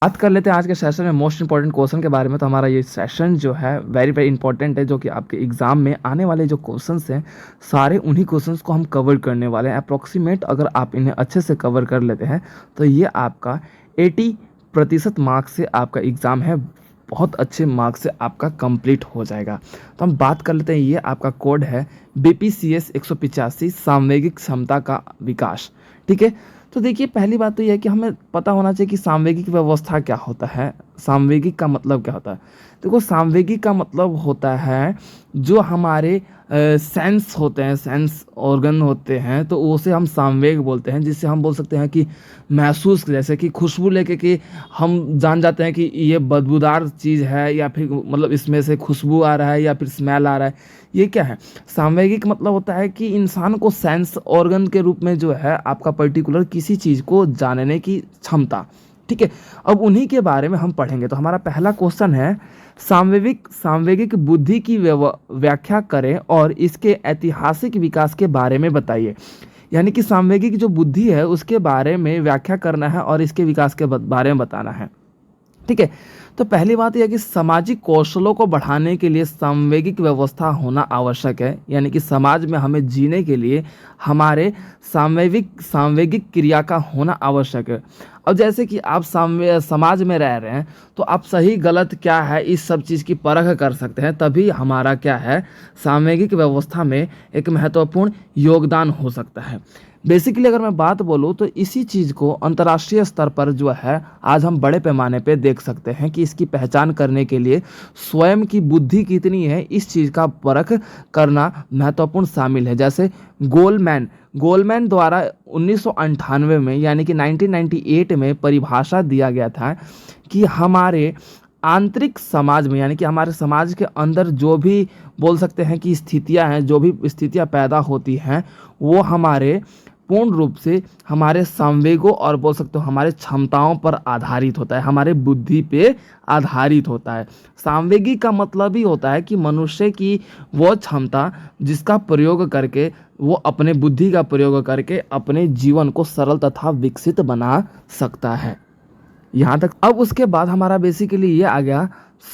बात कर लेते हैं आज के सेशन में मोस्ट इंपॉर्टेंट क्वेश्चन के बारे में। तो हमारा ये सेशन जो है वेरी वेरी इंपॉर्टेंट है, जो कि आपके एग्जाम में आने वाले जो क्वेश्चंस हैं सारे उन्हीं क्वेश्चंस को हम कवर करने वाले हैं। अप्रॉक्सीमेट अगर आप इन्हें अच्छे से कवर कर लेते हैं तो ये आपका 80% मार्क्स से आपका एग्ज़ाम है, बहुत अच्छे मार्क्स से आपका कंप्लीट हो जाएगा। तो हम बात कर लेते हैं, ये आपका कोड है BPCS 185 सामवेगिक क्षमता का विकास। ठीक है, तो देखिए पहली बात तो यह है कि हमें पता होना चाहिए कि सामवेगिक व्यवस्था क्या होता है। सामवेगिक का मतलब क्या होता है? देखो, सामवेगिक का मतलब होता है जो हमारे सेंस होते हैं, सेंस ऑर्गन होते हैं, तो उसे हम सामवेग बोलते हैं। जिससे हम बोल सकते हैं कि महसूस, जैसे कि खुशबू लेके कि हम जान जाते हैं कि ये बदबूदार चीज़ है, या फिर मतलब इसमें से खुशबू आ रहा है या फिर स्मेल आ रहा है। ये क्या है? सामवेगिक मतलब होता है कि इंसान को सेंस ऑर्गन के रूप में जो है आपका पर्टिकुलर किसी चीज़ को जानने की क्षमता। ठीक है, अब उन्हीं के बारे में हम पढ़ेंगे। तो हमारा पहला क्वेश्चन है, सामवेगिक बुद्धि की व्याख्या करें और इसके ऐतिहासिक विकास के बारे में बताइए। यानी कि सामवेगिक जो बुद्धि है उसके बारे में व्याख्या करना है और इसके विकास के बारे में बताना है। ठीक है, तो पहली बात यह है कि सामाजिक कौशलों को बढ़ाने के लिए सामवेगिक व्यवस्था होना आवश्यक है। यानी कि समाज में हमें जीने के लिए हमारे सामवेगिक क्रिया का होना आवश्यक है। अब जैसे कि आप समाज में रह रहे हैं तो आप सही गलत क्या है इस सब चीज़ की परख कर सकते हैं, तभी हमारा क्या है सामवेगिक व्यवस्था में एक महत्वपूर्ण योगदान हो सकता है। बेसिकली अगर मैं बात बोलूँ तो इसी चीज़ को अंतर्राष्ट्रीय स्तर पर जो है आज हम बड़े पैमाने पे देख सकते हैं कि इसकी पहचान करने के लिए स्वयं की बुद्धि कितनी है इस चीज़ का परख करना महत्वपूर्ण शामिल है। जैसे गोलमैन द्वारा 1998 में यानी कि 1998 में परिभाषा दिया गया था कि हमारे आंतरिक समाज में, यानी कि हमारे समाज के अंदर जो भी बोल सकते हैं कि स्थितियां हैं, जो भी स्थितियां पैदा होती हैं, वो हमारे पूर्ण रूप से हमारे संवेगों और बोल सकते हो हमारे क्षमताओं पर आधारित होता है, हमारे बुद्धि पे आधारित होता है। सांवेगिक का मतलब ही होता है कि मनुष्य की वो क्षमता जिसका प्रयोग करके वो अपने बुद्धि का प्रयोग करके अपने जीवन को सरल तथा विकसित बना सकता है। यहाँ तक। अब उसके बाद हमारा बेसिकली ये आ गया,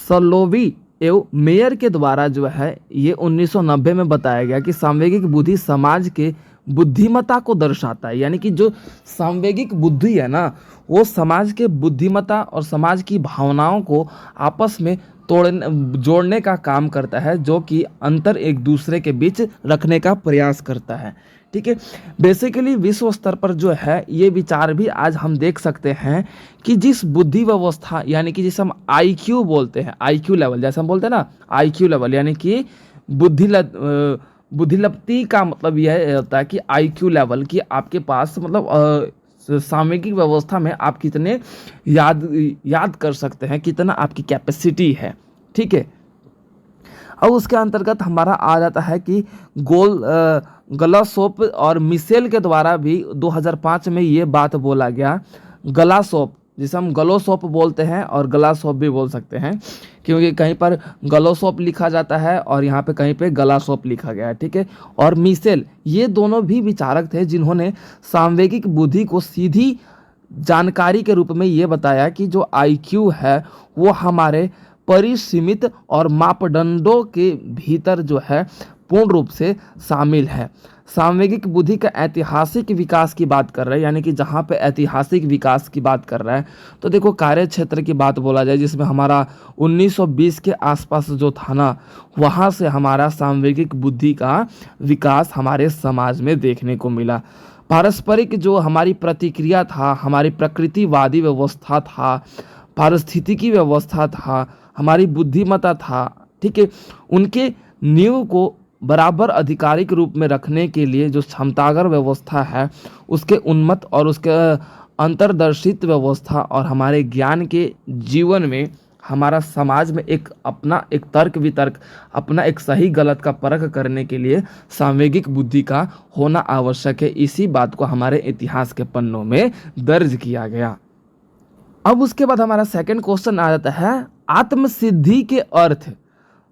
सलोवी एवं मेयर के द्वारा जो है ये 1990 में बताया गया कि सामवेगिक बुद्धि समाज के बुद्धिमत्ता को दर्शाता है। यानी कि जो सामवेगिक बुद्धि है ना, वो समाज के बुद्धिमत्ता और समाज की भावनाओं को आपस में जोड़ने का काम करता है, जो कि अंतर एक दूसरे के बीच रखने का प्रयास करता है। ठीक है, बेसिकली विश्व स्तर पर जो है ये विचार भी आज हम देख सकते हैं कि जिस बुद्धि व्यवस्था, यानी कि जिसे हम IQ बोलते हैं, IQ लेवल, जैसे हम बोलते हैं ना IQ लेवल, यानी कि बुद्धिलब्धि का मतलब यह होता है कि IQ लेवल की आपके पास मतलब सामयिक व्यवस्था में आप कितने याद कर सकते हैं, कितना आपकी कैपेसिटी है। ठीक है, अब उसके अंतर्गत हमारा आ जाता है कि गलासोप और मिशेल के द्वारा भी 2005 में ये बात बोला गया। गलासोप, जिसे हम गलोसोप बोलते हैं और गलासोप भी बोल सकते हैं, क्योंकि कहीं पर गलोसोप लिखा जाता है और यहाँ पे कहीं पे गलासोप लिखा गया है। ठीक है, और मिशेल, ये दोनों भी विचारक थे जिन्होंने सामवेगिक बुद्धि को सीधी जानकारी के रूप में ये बताया कि जो IQ है वो हमारे परिसीमित और मापदंडों के भीतर जो है पूर्ण रूप से शामिल है। सामवेगिक बुद्धि का ऐतिहासिक विकास की बात कर रहे हैं, यानी कि जहाँ पे ऐतिहासिक विकास की बात कर रहा है तो देखो कार्य क्षेत्र की बात बोला जाए, जिसमें हमारा 1920 के आसपास जो था ना, वहाँ से हमारा सामवेगिक बुद्धि का विकास हमारे समाज में देखने को मिला। पारस्परिक जो हमारी प्रतिक्रिया था, हमारी प्रकृतिवादी व्यवस्था था, पारिस्थितिकी व्यवस्था था, हमारी बुद्धिमत्ता था, ठीक है, उनके नींव को बराबर आधिकारिक रूप में रखने के लिए जो क्षमतागर व्यवस्था है, उसके उन्मत्त और उसके अंतर्दर्शित व्यवस्था और हमारे ज्ञान के जीवन में हमारा समाज में एक अपना एक तर्क वितर्क, अपना एक सही गलत का परख करने के लिए सामवेगिक बुद्धि का होना आवश्यक है। इसी बात को हमारे इतिहास के पन्नों में दर्ज किया गया। अब उसके बाद हमारा सेकंड क्वेश्चन आ जाता है, आत्मसिद्धि के अर्थ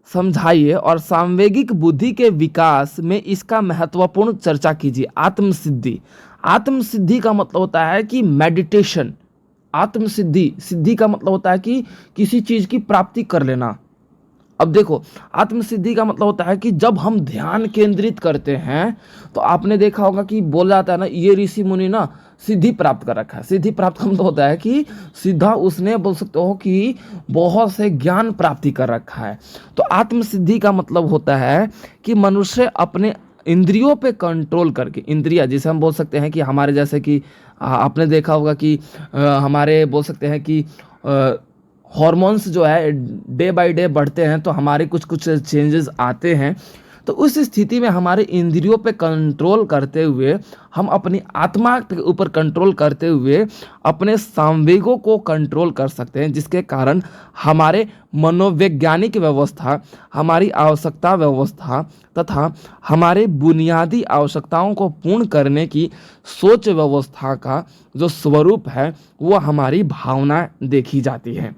समझाइए और सामवेगिक बुद्धि के विकास में इसका महत्वपूर्ण चर्चा कीजिए। आत्मसिद्धि का मतलब होता है कि मेडिटेशन। आत्मसिद्धि, सिद्धि का मतलब होता है कि किसी चीज की प्राप्ति कर लेना। अब देखो, आत्मसिद्धि का मतलब होता है कि जब हम ध्यान केंद्रित करते हैं तो आपने देखा होगा कि बोला जाता है ना, ये ऋषि मुनि ना सिद्धि प्राप्त कर रखा है। सिद्धि प्राप्त का मतलब होता है कि सीधा उसने बोल सकते हो कि बहुत से ज्ञान प्राप्ति कर रखा है। तो आत्मसिद्धि का मतलब होता है कि मनुष्य अपने इंद्रियों पे कंट्रोल करके, इंद्रिया जिसे हम बोल सकते हैं कि हमारे जैसे कि आपने देखा होगा कि हमारे बोल सकते हैं कि हॉर्मोन्स जो है डे बाय डे बढ़ते हैं, तो हमारे कुछ कुछ चेंजेस आते हैं। तो उस स्थिति में हमारे इंद्रियों पे कंट्रोल करते हुए, हम अपनी आत्मा के ऊपर कंट्रोल करते हुए अपने संवेगों को कंट्रोल कर सकते हैं, जिसके कारण हमारे मनोवैज्ञानिक व्यवस्था, हमारी आवश्यकता व्यवस्था तथा हमारे बुनियादी आवश्यकताओं को पूर्ण करने की सोच व्यवस्था का जो स्वरूप है वो हमारी भावना देखी जाती है।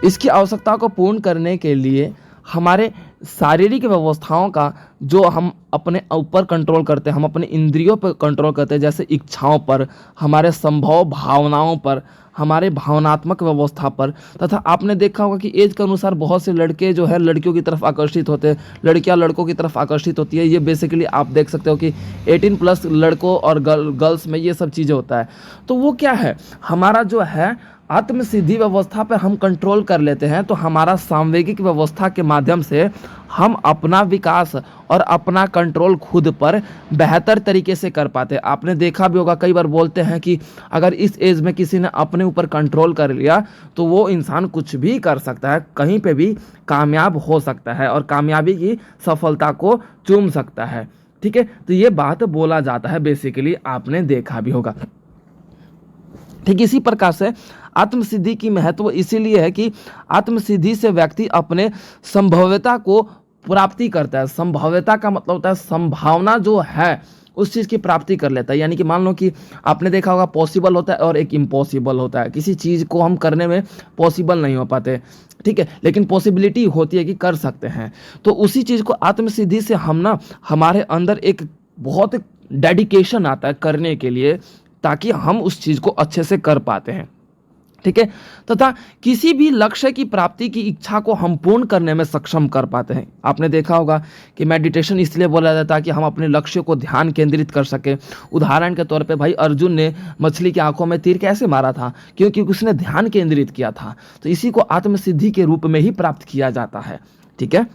इसकी आवश्यकता को पूर्ण करने के लिए हमारे शारीरिक व्यवस्थाओं का जो हम अपने ऊपर कंट्रोल करते हैं, हम अपने इंद्रियों पर कंट्रोल करते हैं, जैसे इच्छाओं पर, हमारे संभव भावनाओं पर, हमारे भावनात्मक व्यवस्था पर, तथा आपने देखा होगा कि एज के अनुसार बहुत से लड़के जो है लड़कियों की तरफ आकर्षित होते हैं, लड़कियां लड़कों की तरफ आकर्षित होती है। ये बेसिकली आप देख सकते हो कि 18+ लड़कों और गर्ल्स में ये सब चीज़ें होता है। तो वो क्या है, हमारा जो है आत्मसिद्धि व्यवस्था पर हम कंट्रोल कर लेते हैं, तो हमारा सांवेगिक व्यवस्था के माध्यम से हम अपना विकास और अपना कंट्रोल खुद पर बेहतर तरीके से कर पाते हैं। आपने देखा भी होगा, कई बार बोलते हैं कि अगर इस एज में किसी ने अपने ऊपर कंट्रोल कर लिया तो वो इंसान कुछ भी कर सकता है, कहीं पे भी कामयाब हो सकता है और कामयाबी की सफलता को चूम सकता है। ठीक है, तो ये बात बोला जाता है, बेसिकली आपने देखा भी होगा। ठीक इसी प्रकार से आत्मसिद्धि की महत्व इसीलिए है कि आत्मसिद्धि से व्यक्ति अपने संभाव्यता को प्राप्ति करता है। संभाव्यता का मतलब होता है संभावना जो है उस चीज़ की प्राप्ति कर लेता है। यानी कि मान लो कि आपने देखा होगा पॉसिबल होता है और एक इम्पॉसिबल होता है। किसी चीज़ को हम करने में पॉसिबल नहीं हो पाते, ठीक है, लेकिन पॉसिबिलिटी होती है कि कर सकते हैं। तो उसी चीज़ को आत्मसिद्धि से हम ना, हमारे अंदर एक बहुत डेडिकेशन आता है करने के लिए, ताकि हम उस चीज़ को अच्छे से कर पाते हैं। ठीक है, तथा किसी भी लक्ष्य की प्राप्ति की इच्छा को हम पूर्ण करने में सक्षम कर पाते हैं। आपने देखा होगा कि मेडिटेशन इसलिए बोला जाता है कि हम अपने लक्ष्य को ध्यान केंद्रित कर सके। उदाहरण के तौर पे भाई अर्जुन ने मछली की आंखों में तीर कैसे मारा था? क्योंकि उसने ध्यान केंद्रित किया था। तो इसी को आत्मसिद्धि के रूप में ही प्राप्त किया जाता है। ठीक है,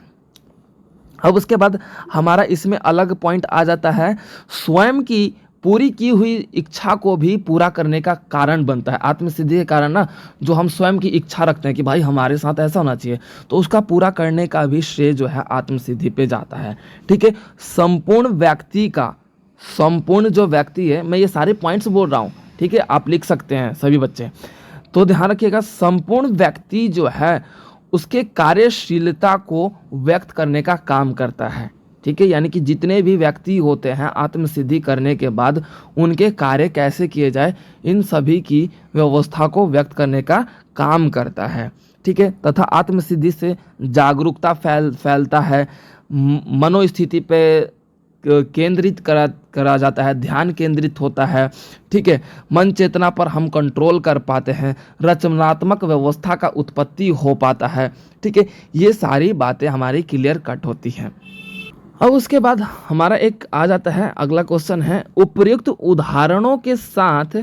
अब उसके बाद हमारा इसमें अलग पॉइंट आ जाता है, स्वयं की पूरी की हुई इच्छा को भी पूरा करने का कारण बनता है। आत्मसिद्धि के कारण ना, जो हम स्वयं की इच्छा रखते हैं कि भाई हमारे साथ ऐसा होना चाहिए, तो उसका पूरा करने का भी श्रेय जो है आत्मसिद्धि पे जाता है। ठीक है, संपूर्ण व्यक्ति का, संपूर्ण जो व्यक्ति है, मैं ये सारे पॉइंट्स बोल रहा हूँ, ठीक है, आप लिख सकते हैं सभी बच्चे, तो ध्यान रखिएगा। संपूर्ण व्यक्ति जो है उसके कार्यशीलता को व्यक्त करने का काम करता है। ठीक है, यानी कि जितने भी व्यक्ति होते हैं आत्मसिद्धि करने के बाद उनके कार्य कैसे किए जाए, इन सभी की व्यवस्था को व्यक्त करने का काम करता है। ठीक है, तथा आत्मसिद्धि से जागरूकता फैलता है, मनोस्थिति पे केंद्रित करा जाता है, ध्यान केंद्रित होता है। ठीक है, मन चेतना पर हम कंट्रोल कर पाते हैं, रचनात्मक व्यवस्था का उत्पत्ति हो पाता है। ठीक है, ये सारी बातें हमारी क्लियर कट होती हैं। अब उसके बाद हमारा एक आ जाता है, अगला क्वेश्चन है, उपर्युक्त उदाहरणों के साथ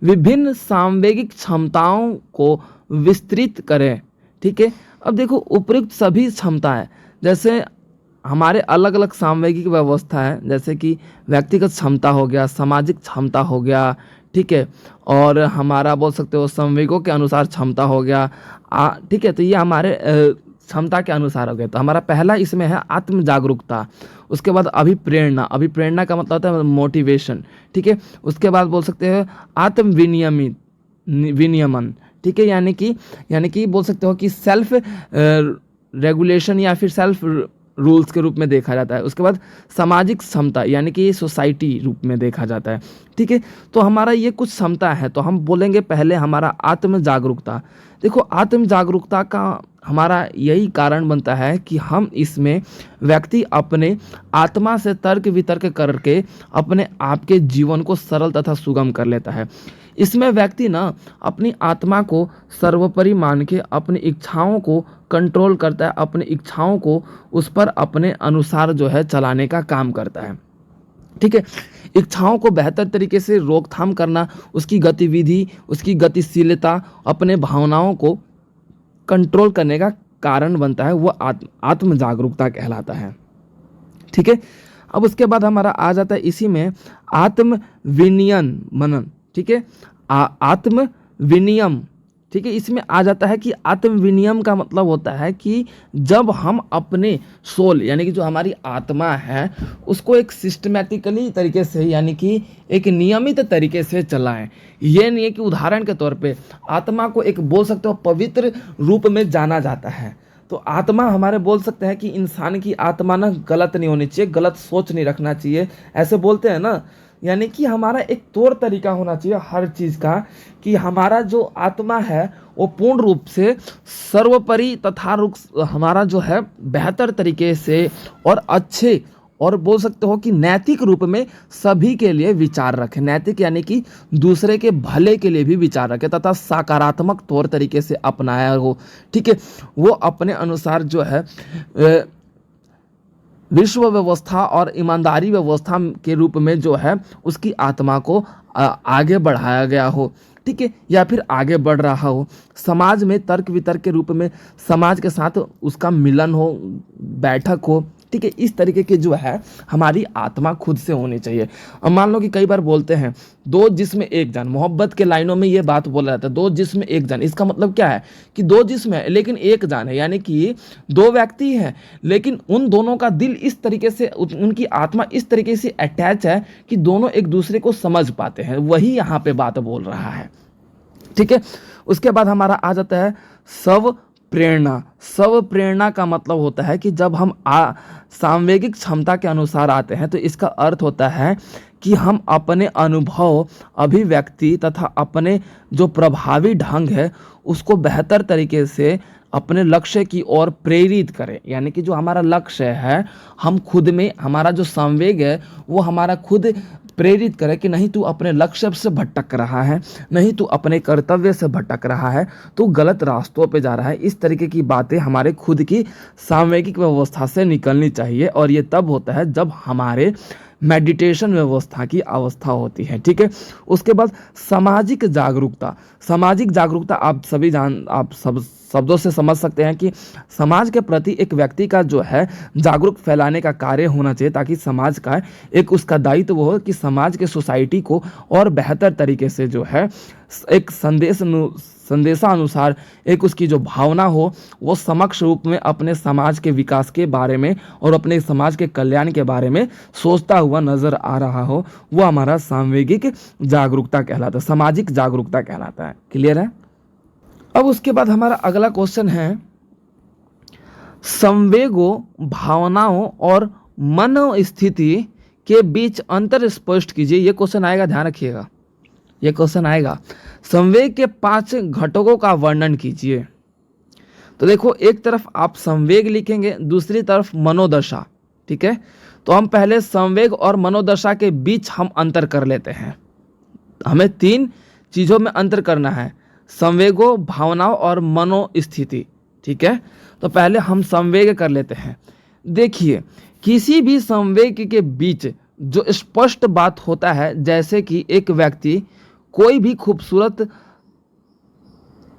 विभिन्न सांवेगिक क्षमताओं को विस्तृत करें। ठीक है, अब देखो उपर्युक्त सभी क्षमताएं, जैसे हमारे अलग अलग सांवेगिक व्यवस्था है, जैसे कि व्यक्तिगत क्षमता हो गया, सामाजिक क्षमता हो गया, ठीक है, और हमारा बोल सकते हो संवेगों के अनुसार क्षमता हो गया। ठीक है, तो ये हमारे क्षमता के अनुसार हो गया। तो हमारा पहला इसमें है आत्म जागरूकता, उसके बाद अभिप्रेरणा, अभिप्रेरणा का मतलब होता है मोटिवेशन। ठीक है, उसके बाद बोल सकते हैं आत्म विनियमन। ठीक है, यानी कि बोल सकते हो कि सेल्फ रेगुलेशन या फिर सेल्फ रूल्स के रूप में देखा जाता है। उसके बाद सामाजिक क्षमता, यानी कि सोसाइटी रूप में देखा जाता है। ठीक है, तो हमारा ये कुछ क्षमता है, तो हम बोलेंगे पहले हमारा आत्म जागरूकता। देखो आत्म जागरूकता का हमारा यही कारण बनता है कि हम इसमें व्यक्ति अपने आत्मा से तर्क वितर्क करके अपने आप के जीवन को सरल तथा सुगम कर लेता है। इसमें व्यक्ति ना अपनी आत्मा को सर्वोपरि मान के अपनी इच्छाओं को कंट्रोल करता है, अपनी इच्छाओं को उस पर अपने अनुसार जो है चलाने का काम करता है। ठीक है, इच्छाओं को बेहतर तरीके से रोकथाम करना, उसकी गतिविधि, उसकी गतिशीलता, अपने भावनाओं को कंट्रोल करने का कारण बनता है, वो आत्म जागरूकता कहलाता है। ठीक है, अब उसके बाद हमारा आ जाता है इसी में आत्म विनियन मनन। ठीक है, आत्म विनियम। ठीक है, इसमें आ जाता है कि आत्म विनियम का मतलब होता है कि जब हम अपने सोल यानी कि जो हमारी आत्मा है उसको एक सिस्टमैटिकली तरीके से यानी कि एक नियमित तरीके से चलाएं। ये नहीं है कि उदाहरण के तौर पे आत्मा को एक बोल सकते हो पवित्र रूप में जाना जाता है, तो आत्मा हमारे बोल सकते हैं कि इंसान की आत्मा ना गलत नहीं होनी चाहिए, गलत सोच नहीं रखना चाहिए, ऐसे बोलते हैं ना। यानी कि हमारा एक तौर तरीका होना चाहिए हर चीज़ का कि हमारा जो आत्मा है वो पूर्ण रूप से सर्वोपरि तथा हमारा जो है बेहतर तरीके से और अच्छे और बोल सकते हो कि नैतिक रूप में सभी के लिए विचार रखे। नैतिक यानी कि दूसरे के भले के लिए भी विचार रखे तथा सकारात्मक तौर तरीके से अपनाया हो। ठीक है, वो अपने अनुसार जो है विश्व व्यवस्था और ईमानदारी व्यवस्था के रूप में जो है उसकी आत्मा को आगे बढ़ाया गया हो। ठीक है, या फिर आगे बढ़ रहा हो, समाज में तर्क वितर्क के रूप में समाज के साथ उसका मिलन हो, बैठक हो। ठीक है, इस तरीके की जो है हमारी आत्मा खुद से होनी चाहिए। अब मान लो कि कई बार बोलते हैं दो जिस्म एक जान, मोहब्बत के लाइनों में ये बात बोला जाता है, दो जिस्म एक जान। इसका मतलब क्या है कि दो जिस्म है लेकिन एक जान है, यानी कि दो व्यक्ति हैं लेकिन उन दोनों का दिल इस तरीके से, उनकी आत्मा इस तरीके से अटैच है कि दोनों एक दूसरे को समझ पाते हैं। वही यहाँ पे बात बोल रहा है। ठीक है, उसके बाद हमारा आ जाता है स्व प्रेरणा। स्व प्रेरणा का मतलब होता है कि जब हम सांवेगिक क्षमता के अनुसार आते हैं तो इसका अर्थ होता है कि हम अपने अनुभव, अभिव्यक्ति तथा अपने जो प्रभावी ढंग है उसको बेहतर तरीके से अपने लक्ष्य की ओर प्रेरित करें। यानी कि जो हमारा लक्ष्य है हम खुद में, हमारा जो संवेग है वो हमारा खुद प्रेरित करे कि नहीं तू अपने लक्ष्य से भटक रहा है, नहीं तू अपने कर्तव्य से भटक रहा है, तू गलत रास्तों पे जा रहा है। इस तरीके की बातें हमारे खुद की सामवेगिक व्यवस्था से निकलनी चाहिए और ये तब होता है जब हमारे मेडिटेशन व्यवस्था की अवस्था होती है। ठीक है, उसके बाद सामाजिक जागरूकता। सामाजिक जागरूकता आप सब शब्दों से समझ सकते हैं कि समाज के प्रति एक व्यक्ति का जो है जागरूक फैलाने का कार्य होना चाहिए ताकि समाज का एक उसका दायित्व हो कि समाज के सोसाइटी को और बेहतर तरीके से जो है एक संदेशानुसार एक उसकी जो भावना हो वो समक्ष रूप में अपने समाज के विकास के बारे में और अपने समाज के कल्याण के बारे में सोचता हुआ नजर आ रहा हो, वो हमारा सामवेगिक जागरूकता कहलाता है, सामाजिक जागरूकता कहलाता है। क्लियर है? अब उसके बाद हमारा अगला क्वेश्चन है संवेगों, भावनाओं और मनोस्थिति के बीच अंतर स्पष्ट कीजिए। ये क्वेश्चन आएगा, ध्यान रखिएगा, ये क्वेश्चन आएगा। संवेग के 5 घटकों का वर्णन कीजिए। तो देखो, एक तरफ आप संवेग लिखेंगे, दूसरी तरफ मनोदशा। ठीक है, तो हम पहले संवेग और मनोदशा के बीच हम अंतर कर लेते हैं। हमें 3 चीजों में अंतर करना है, संवेगों, भावनाओं और मनोस्थिति। ठीक है, तो पहले हम संवेग कर लेते हैं। देखिए, किसी भी संवेग के बीच जो स्पष्ट बात होता है, जैसे कि एक व्यक्ति कोई भी खूबसूरत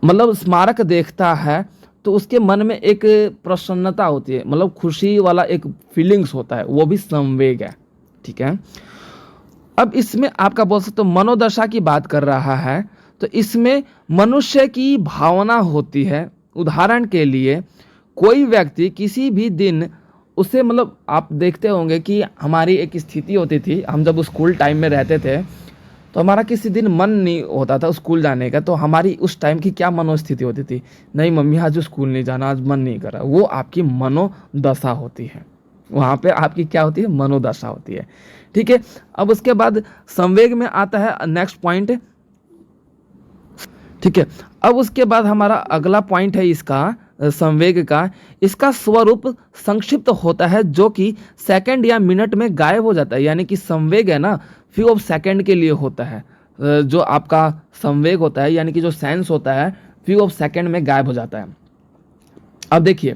मतलब स्मारक देखता है तो उसके मन में एक प्रसन्नता होती है, मतलब खुशी वाला एक फीलिंग्स होता है, वो भी संवेग है। ठीक है, अब इसमें आपका बोल सकते हो मनोदशा की बात कर रहा है, तो इसमें मनुष्य की भावना होती है। उदाहरण के लिए कोई व्यक्ति किसी भी दिन उसे, मतलब आप देखते होंगे कि हमारी एक स्थिति होती थी, हम जब स्कूल टाइम में रहते थे तो हमारा किसी दिन मन नहीं होता था स्कूल जाने का, तो हमारी उस टाइम की क्या मनोस्थिति होती थी, नहीं मम्मी आज स्कूल नहीं जाना, आज मन नहीं कर रहा। वो आपकी मनोदशा होती है, वहाँ पे आपकी क्या होती है, मनोदशा होती है। ठीक है, अब उसके बाद संवेग में आता है नेक्स्ट पॉइंट। ठीक है, अब उसके बाद हमारा अगला पॉइंट है इसका संवेग का। इसका स्वरूप संक्षिप्त होता है जो कि सेकंड या मिनट में गायब हो जाता है। यानी कि संवेग है ना फ्यू ऑफ सेकंड के लिए होता है, जो आपका संवेग होता है यानी कि जो सेंस होता है फ्यू ऑफ सेकेंड में गायब हो जाता है। अब देखिए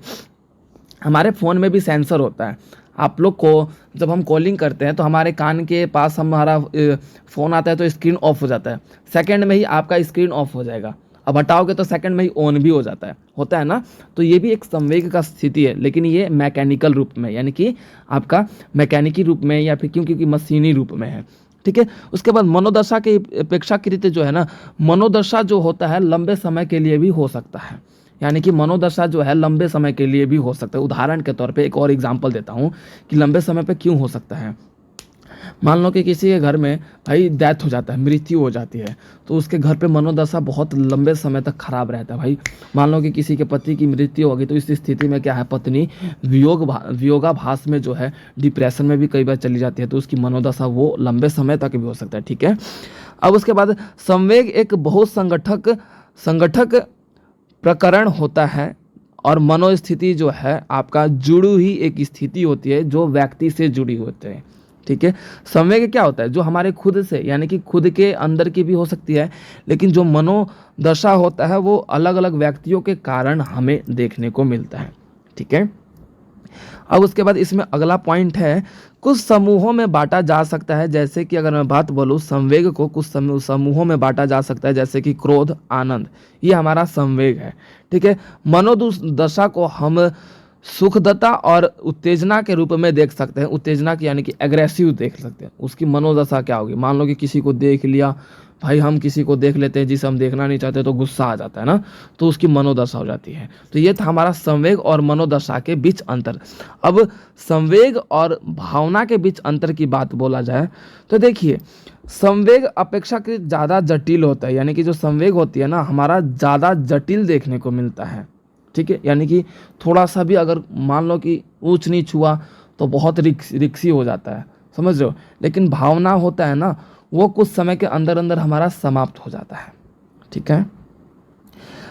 हमारे फ़ोन में भी सेंसर होता है। आप लोग को जब हम कॉलिंग करते हैं तो हमारे कान के पास हमारा फ़ोन आता है तो स्क्रीन ऑफ हो जाता है, सेकंड में ही आपका स्क्रीन ऑफ हो जाएगा। अब हटाओगे तो सेकंड में ही ऑन भी हो जाता है, होता है ना। तो ये भी एक संवेग का स्थिति है, लेकिन ये मैकेनिकल रूप में यानी कि आपका मैकेनिकी रूप में या फिर क्योंकि मशीनी रूप में है, ठीक है। उसके बाद मनोदशा के अपेक्षाकृत जो है ना, मनोदशा जो होता है लंबे समय के लिए भी हो सकता है, यानी कि मनोदशा जो है लंबे समय के लिए भी हो सकता है। उदाहरण के तौर पे एक और एग्जांपल देता हूँ कि लंबे समय पे क्यों हो सकता है। मान लो कि किसी के घर में भाई डेथ हो जाता है, मृत्यु हो जाती है, तो उसके घर पे मनोदशा बहुत लंबे समय तक खराब रहता है। भाई मान लो कि किसी के पति की मृत्यु होगी तो इस स्थिति में क्या है, पत्नी वियोगाभास में जो है डिप्रेशन में भी कई बार चली जाती है, तो उसकी मनोदशा वो लंबे समय तक भी हो सकता है, ठीक है। अब उसके बाद संवेग एक बहुत संगठक प्रकरण होता है और मनोस्थिति जो है आपका जुड़ी हुई एक स्थिति होती है जो व्यक्ति से जुड़ी होती है, ठीक है। संवेग क्या होता है, जो हमारे खुद से यानी कि खुद के अंदर की भी हो सकती है, लेकिन जो मनोदशा होता है वो अलग अलग व्यक्तियों के कारण हमें देखने को मिलता है, ठीक है। अब उसके बाद इसमें अगला पॉइंट है, कुछ समूहों में बांटा जा सकता है। जैसे कि अगर मैं बात बोलूँ संवेग को कुछ समूहों में बांटा जा सकता है, जैसे कि क्रोध, आनंद, ये हमारा संवेग है, ठीक है। मनोदशा को हम सुखदता और उत्तेजना के रूप में देख सकते हैं। उत्तेजना की यानी कि एग्रेसिव देख सकते हैं। उसकी मनोदशा क्या होगी, मान लो कि किसी को देख लिया, भाई हम किसी को देख लेते हैं जिसे हम देखना नहीं चाहते तो गुस्सा आ जाता है ना, तो उसकी मनोदशा हो जाती है। तो ये था हमारा संवेग और मनोदशा के बीच अंतर। अब संवेग और भावना के बीच अंतर की बात बोला जाए तो देखिए संवेग अपेक्षाकृत ज़्यादा जटिल होता है, यानी कि जो संवेग होती है ना हमारा ज़्यादा जटिल देखने को मिलता है, ठीक है। यानी कि थोड़ा सा भी अगर मान लो कि ऊंच नीच हुआ तो बहुत रिक्सी हो जाता है, समझ रहे हो। लेकिन भावना होता है ना वो कुछ समय के अंदर अंदर हमारा समाप्त हो जाता है, ठीक है।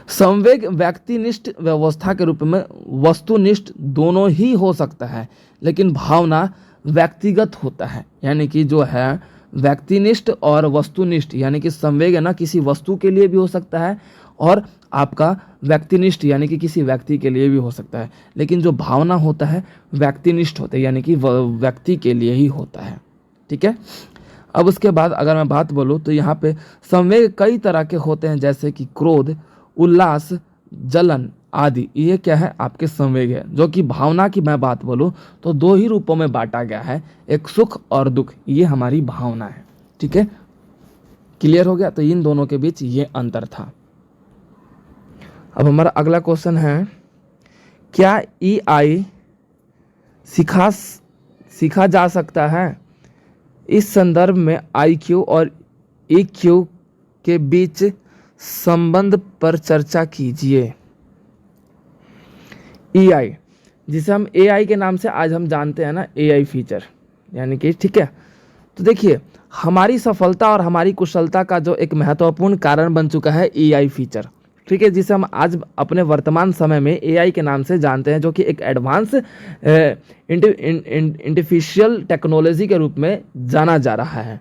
संवेग व्यक्तिनिष्ठ व्यवस्था के रूप में वस्तुनिष्ठ दोनों ही हो सकता है, लेकिन भावना व्यक्तिगत होता है, यानी कि जो है व्यक्तिनिष्ठ और वस्तुनिष्ठ, यानी कि संवेग है ना किसी वस्तु के लिए भी हो सकता है और आपका व्यक्तिनिष्ठ यानी कि किसी व्यक्ति के लिए भी हो सकता है, लेकिन जो भावना होता है व्यक्तिनिष्ठ होता है, यानी कि व्यक्ति के लिए ही होता है, ठीक है। अब उसके बाद अगर मैं बात बोलूँ तो यहाँ पे संवेग कई तरह के होते हैं, जैसे कि क्रोध, उल्लास, जलन आदि, ये क्या है आपके संवेग है। जो कि भावना की मैं बात बोलूँ तो दो ही रूपों में बांटा गया है, एक सुख और दुख, ये हमारी भावना है, ठीक है। क्लियर हो गया, तो इन दोनों के बीच ये अंतर था। अब हमारा अगला क्वेश्चन है, क्या EI सीखा जा सकता है। इस संदर्भ में IQ और EQ के बीच संबंध पर चर्चा कीजिए। EI जिसे हम AI के नाम से आज हम जानते हैं ना, AI फीचर यानी कि, ठीक है। तो देखिए हमारी सफलता और हमारी कुशलता का जो एक महत्वपूर्ण कारण बन चुका है EI फीचर, ठीक है, जिसे हम आज अपने वर्तमान समय में AI के नाम से जानते हैं, जो कि एक एडवांस आर्टिफिशियल टेक्नोलॉजी के रूप में जाना जा रहा है,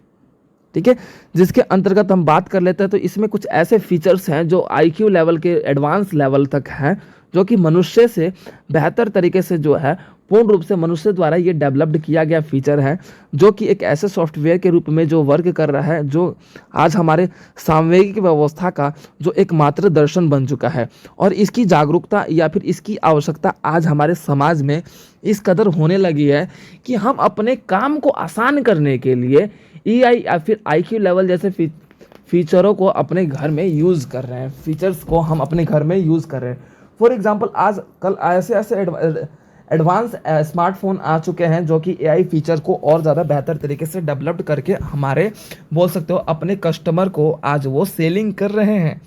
ठीक है। जिसके अंतर्गत हम बात कर लेते हैं तो इसमें कुछ ऐसे फीचर्स हैं जो IQ लेवल के एडवांस लेवल तक हैं, जो कि मनुष्य से बेहतर तरीके से जो है पूर्ण रूप से मनुष्य द्वारा ये डेवलप्ड किया गया फीचर है, जो कि एक ऐसे सॉफ्टवेयर के रूप में जो वर्क कर रहा है, जो आज हमारे सांवेगिक व्यवस्था का जो एकमात्र दर्शन बन चुका है। और इसकी जागरूकता या फिर इसकी आवश्यकता आज हमारे समाज में इस कदर होने लगी है कि हम अपने काम को आसान करने के लिए EI या फिर IQ लेवल जैसे फीचरों को अपने घर में यूज़ कर रहे हैं, फीचर्स को हम अपने घर में यूज़ कर रहे हैं। फॉर एग्जाम्पल आज कल ऐसे एडवांस स्मार्टफोन आ चुके हैं जो कि AI फीचर को और ज़्यादा बेहतर तरीके से डेवलप्ड करके हमारे बोल सकते हो अपने कस्टमर को आज वो सेलिंग कर रहे हैं,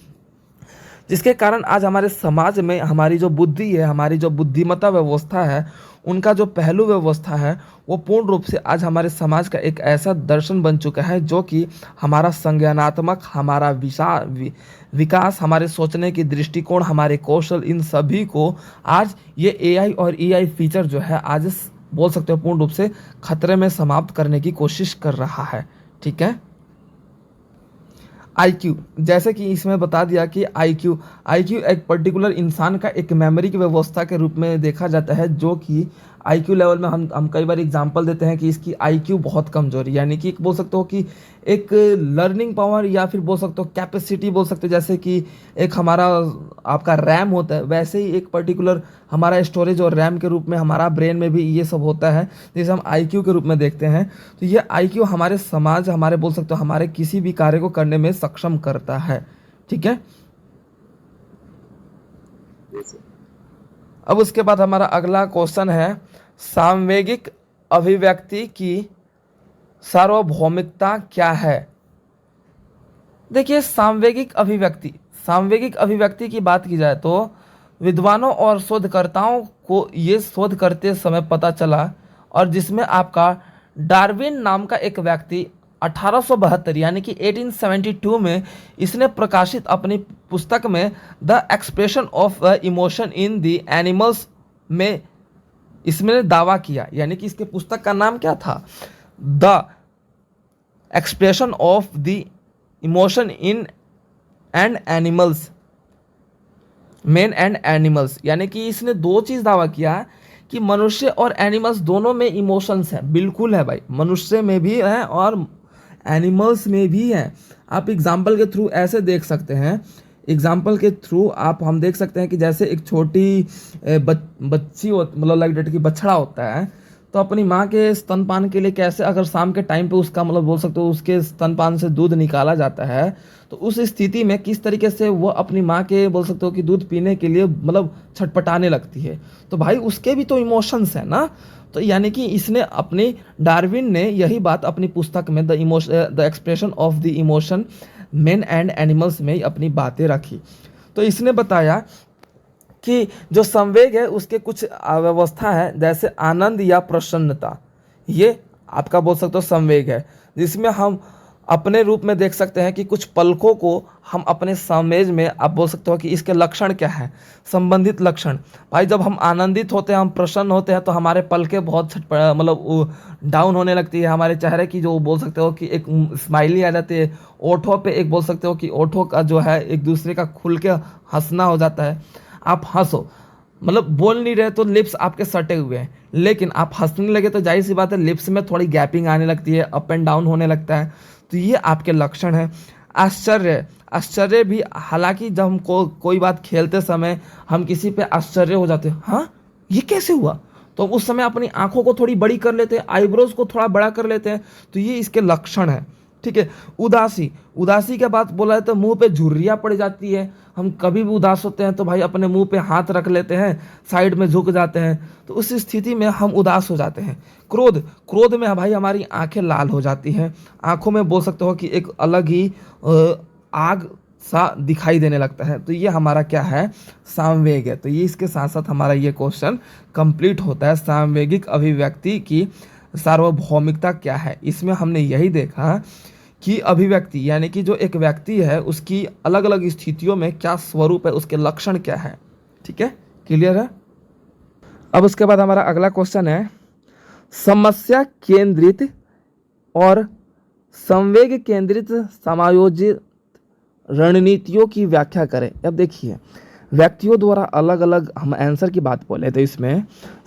जिसके कारण आज हमारे समाज में हमारी जो बुद्धि है, हमारी जो बुद्धिमत्ता व्यवस्था है, उनका जो पहलू व्यवस्था है वो पूर्ण रूप से आज हमारे समाज का एक ऐसा दर्शन बन चुका है, जो कि हमारा संज्ञानात्मक, हमारा विकास, हमारे सोचने की दृष्टिकोण, हमारे कौशल, इन सभी को आज ये AI और EI फीचर जो है आज बोल सकते हो पूर्ण रूप से खतरे में समाप्त करने की कोशिश कर रहा है, ठीक है। आईक्यू, जैसे कि इसमें बता दिया कि आईक्यू आईक्यू एक पर्टिकुलर इंसान का एक मेमोरी की व्यवस्था के रूप में देखा जाता है, जो कि आईक्यू लेवल में हम कई बार एग्जांपल देते हैं कि इसकी आईक्यू बहुत कमजोर है, यानी कि एक बोल सकते हो कि एक लर्निंग पावर या फिर बोल सकते हो कैपेसिटी बोल सकते हो, जैसे कि एक हमारा आपका रैम होता है, वैसे ही एक पर्टिकुलर हमारा स्टोरेज और रैम के रूप में हमारा ब्रेन में भी ये सब होता है, जिसे हम आईक्यू के रूप में देखते हैं। तो ये आईक्यू हमारे समाज, हमारे बोल सकते हो हमारे किसी भी कार्य को करने में सक्षम करता है। ठीक है, अब उसके बाद हमारा अगला क्वेश्चन है, सामवेगिक अभिव्यक्ति की सार्वभौमिकता क्या है। देखिए, सामवेगिक अभिव्यक्ति की बात की जाए तो विद्वानों और शोधकर्ताओं को ये शोध करते समय पता चला, और जिसमें आपका डार्विन नाम का एक व्यक्ति 1872 यानी कि 1872 में इसने प्रकाशित अपनी पुस्तक में the expression of emotion in the animals में इसमें दावा किया, यानी कि इसके पुस्तक का नाम क्या था, the expression of the emotion in and animals, man and animals, यानी कि इसने दो चीज़ दावा किया कि मनुष्य और एनिमल्स दोनों में इमोशंस हैं। बिल्कुल है भाई, मनुष्य में भी है और एनिमल्स में भी है। आप एग्जाम्पल के थ्रू ऐसे देख सकते हैं, एग्जाम्पल के थ्रू हम देख सकते हैं कि जैसे एक छोटी बच्ची मतलब लाइक डेट की बछड़ा होता है, तो अपनी माँ के स्तनपान के लिए कैसे अगर शाम के टाइम पे उसका मतलब बोल सकते हो उसके स्तनपान से दूध निकाला जाता है, तो उस स्थिति में किस तरीके से वो अपनी माँ के बोल सकते हो कि दूध पीने के लिए मतलब छटपटाने लगती है, तो भाई उसके भी तो इमोशंस है ना। तो यानी कि इसने अपनी डार्विन ने यही बात अपनी पुस्तक में the expression of the emotion main and animals में अपनी बातें रखी। तो इसने बताया कि जो संवेग है उसके कुछ व्यवस्था है, जैसे आनंद या प्रसन्नता, ये आपका बोल सकते हो संवेग है, जिसमें हम अपने रूप में देख सकते हैं कि कुछ पलकों को हम अपने सामेज में आप बोल सकते हो कि इसके लक्षण क्या है, संबंधित लक्षण। भाई जब हम आनंदित होते हैं, हम प्रसन्न होते हैं, तो हमारे पलकें बहुत मतलब डाउन होने लगती है, हमारे चेहरे की जो बोल सकते हो कि एक स्माइली आ जाती है, ओठों पे एक बोल सकते हो कि ओठों का जो है एक दूसरे का खुल के हंसना हो जाता है। आप हंसो, मतलब बोल नहीं रहे तो लिप्स आपके सटे हुए हैं, लेकिन आप हंसने लगे तो जाहिर सी बात है लिप्स में थोड़ी गैपिंग आने लगती है, अप एंड डाउन होने लगता है। तो ये आपके लक्षण है। आश्चर्य भी, हालांकि जब हम कोई बात खेलते समय हम किसी पे आश्चर्य हो जाते हैं, हाँ ये कैसे हुआ, तो उस समय अपनी आंखों को थोड़ी बड़ी कर लेते हैं, आईब्रोज को थोड़ा बड़ा कर लेते हैं, तो ये इसके लक्षण है। ठीक है, उदासी के बाद बोला है तो मुंह पे झुर्रियाँ पड़ जाती है, हम कभी भी उदास होते हैं तो भाई अपने मुंह पे हाथ रख लेते हैं, साइड में झुक जाते हैं, तो उस स्थिति में हम उदास हो जाते हैं। क्रोध में भाई हमारी आंखें लाल हो जाती हैं, आंखों में बोल सकते हो कि एक अलग ही आग सा दिखाई देने लगता है। तो ये हमारा क्या है, सामवेग है। तो ये इसके साथ साथ हमारा ये क्वेश्चन कंप्लीट होता है, सामवेगिक अभिव्यक्ति की सार्वभौमिकता क्या है। इसमें हमने यही देखा कि अभिव्यक्ति यानी कि जो एक व्यक्ति है उसकी अलग अलग स्थितियों में क्या स्वरूप है, उसके लक्षण क्या है। ठीक है, क्लियर है। अब उसके बाद हमारा अगला क्वेश्चन है, समस्या केंद्रित और संवेग केंद्रित समायोजित रणनीतियों की व्याख्या करें। अब देखिए, व्यक्तियों द्वारा अलग अलग हम आंसर की बात बोले तो इसमें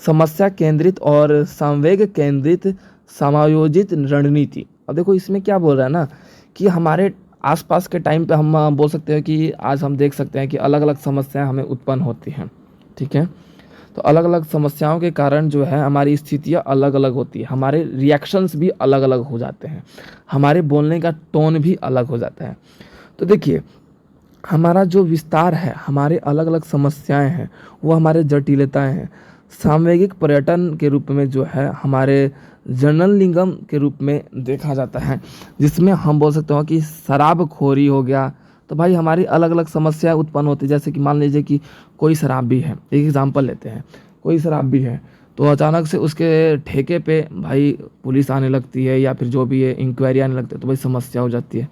समस्या केंद्रित और संवेग केंद्रित समायोजित रणनीति। अब देखो इसमें क्या बोल रहा है ना कि हमारे आसपास के टाइम पे हम बोल सकते हैं कि आज हम देख सकते हैं कि अलग अलग समस्याएं हमें उत्पन्न होती हैं। ठीक है, तो अलग अलग समस्याओं के कारण जो है हमारी स्थितियां अलग अलग होती है, हमारे रिएक्शंस भी अलग अलग हो जाते हैं, हमारे बोलने का टोन भी अलग हो जाता है। तो देखिए, हमारा जो विस्तार है, हमारे अलग अलग समस्याएं हैं, वो हमारे जटिलताएं हैं। सामवेगिक पर्यटन के रूप में जो है हमारे जर्नलिज्म के रूप में देखा जाता है, जिसमें हम बोल सकते हो कि शराबखोरी हो गया, तो भाई हमारी अलग अलग समस्याएं उत्पन्न होती है। जैसे कि मान लीजिए कि कोई शराबी है, एक एग्जांपल लेते हैं, कोई शराबी है तो अचानक से उसके ठेके पे भाई पुलिस आने लगती है या फिर जो भी है इंक्वायरी आने लगती है, तो भाई समस्या हो जाती है।